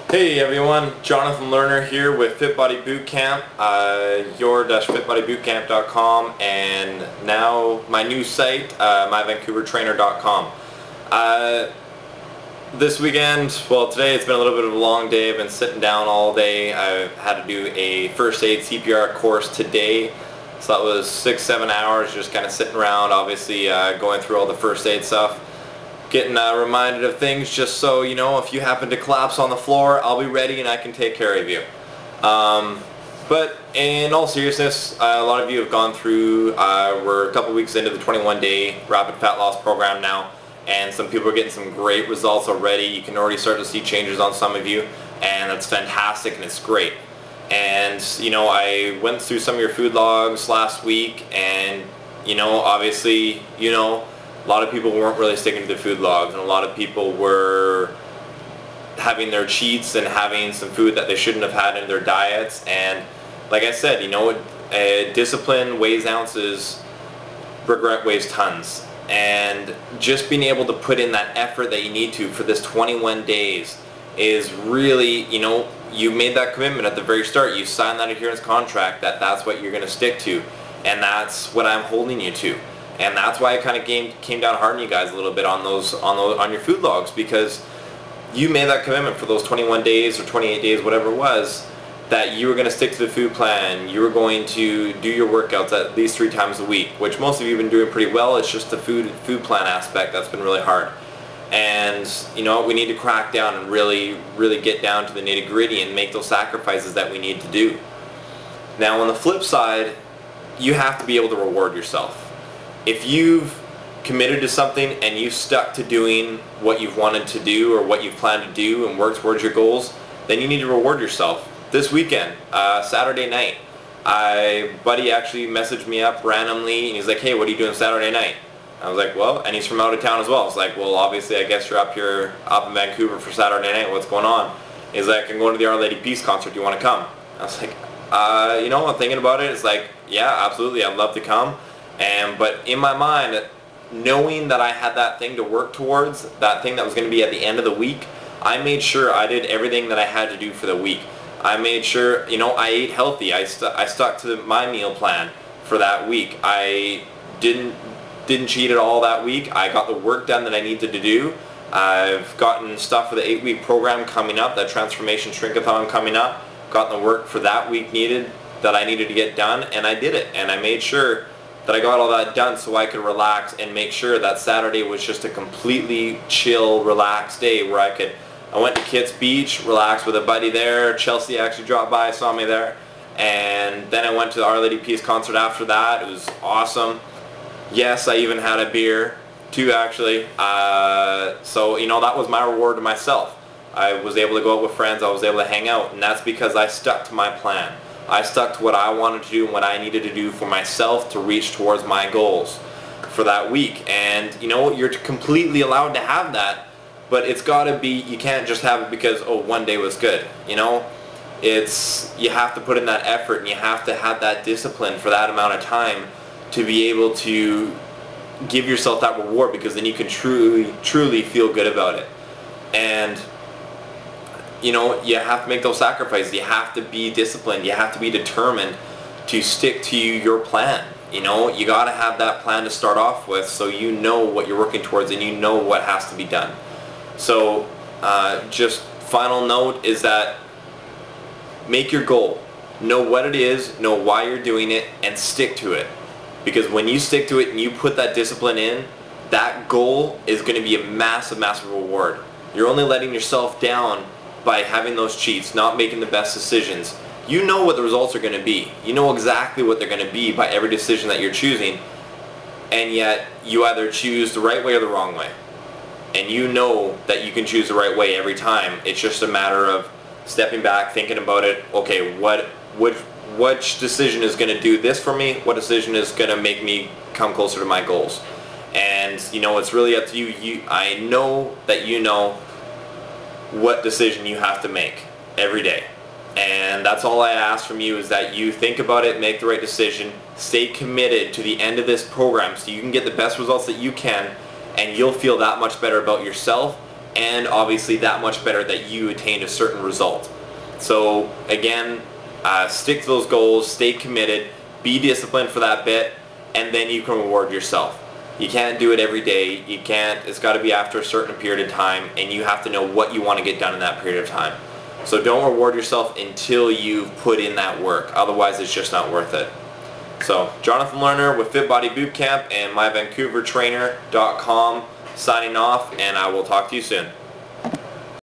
Hey everyone, Jonathan Lerner here with Fit Body Bootcamp, your-fitbodybootcamp.com, and now my new site, myvancouvertrainer.com. This weekend, well today it's been a little bit of a long day. I've been sitting down all day. I had to do a first aid CPR course today, so that was 6-7 hours just kind of sitting around, obviously going through all the first aid stuff. Getting reminded of things just so, you know, if you happen to collapse on the floor, I'll be ready and I can take care of you. But in all seriousness, a lot of you have gone through, we're a couple weeks into the 21-day rapid fat loss program now, and some people are getting some great results already. You can already start to see changes on some of you, and that's fantastic and it's great. And, you know, I went through some of your food logs last week, and, you know, obviously, you know, a lot of people weren't really sticking to the food logs, and a lot of people were having their cheats and having some food that they shouldn't have had in their diets. And like I said, you know, discipline weighs ounces, regret weighs tons. And just being able to put in that effort that you need to for this 21 days is really, you know, you made that commitment at the very start. You signed that adherence contract that that's what you're going to stick to, and that's what I'm holding you to. And that's why I kind of came down hard on you guys a little bit on your food logs, because you made that commitment for those 21 days or 28 days, whatever it was, that you were going to stick to the food plan. You were going to do your workouts at least 3 times a week, which most of you have been doing pretty well. It's just the food plan aspect that's been really hard. And you know, we need to crack down and really get down to the nitty-gritty and make those sacrifices that we need to do. Now on the flip side, you have to be able to reward yourself. If you've committed to something and you've stuck to doing what you've wanted to do or what you've planned to do and work towards your goals, then you need to reward yourself. This weekend, Saturday night, buddy actually messaged me up randomly and he's like, hey, what are you doing Saturday night? I was like, well, and he's from out of town as well. I was like, well, obviously I guess you're up in Vancouver for Saturday night. What's going on? He's like, I'm going to the Our Lady Peace concert. Do you want to come? I was like, you know, I'm thinking about it. It's like, yeah, absolutely, I'd love to come. But in my mind, knowing that I had that thing to work towards, that thing that was going to be at the end of the week, I made sure I did everything that I had to do for the week. I made sure, you know, I ate healthy. I stuck to my meal plan for that week. I didn't cheat at all that week. I got the work done that I needed to do. I've gotten stuff for the 8-week program coming up, that Transformation Shrink-a-thon coming up. Gotten the work for that week that I needed to get done, and I did it. And I made sure that I got all that done so I could relax and make sure that Saturday was just a completely chill, relaxed day where I went to Kitts Beach, relaxed with a buddy there. Chelsea actually dropped by, saw me there. And then I went to the Our Lady Peace concert after that. It was awesome. Yes, I even had a beer, 2 actually. So, you know, that was my reward to myself. I was able to go out with friends, I was able to hang out, and that's because I stuck to my plan. I stuck to what I wanted to do and what I needed to do for myself to reach towards my goals for that week. And you know, you're completely allowed to have that, but it's got to be, you can't just have it because, oh, one day was good. You know, you have to put in that effort and you have to have that discipline for that amount of time to be able to give yourself that reward, because then you can truly feel good about it. And you know, you have to make those sacrifices. You have to be disciplined. You have to be determined to stick to your plan. You know, you got to have that plan to start off with, so you know what you're working towards and you know what has to be done. So just final note is that make your goal. Know what it is, know why you're doing it, and stick to it. Because when you stick to it and you put that discipline in, that goal is going to be a massive, massive reward. You're only letting yourself down by having those cheats, not making the best decisions. You know what the results are going to be. You know exactly what they're going to be by every decision that you're choosing, and yet you either choose the right way or the wrong way. And you know that you can choose the right way every time. It's just a matter of stepping back, thinking about it. Okay, which decision is going to do this for me? What decision is going to make me come closer to my goals? And you know, it's really up to you. I know that you know what decision you have to make every day, and that's all I ask from you, is that you think about it, make the right decision, stay committed to the end of this program so you can get the best results that you can, and you'll feel that much better about yourself and obviously that much better that you attained a certain result. So again, stick to those goals, stay committed, be disciplined for that bit, and then you can reward yourself. You can't do it every day. You can't. It's got to be after a certain period of time, and you have to know what you want to get done in that period of time. So don't reward yourself until you've put in that work. Otherwise, it's just not worth it. So Jonathan Lerner with Fit Body Bootcamp and myvancouvertrainer.com signing off, and I will talk to you soon.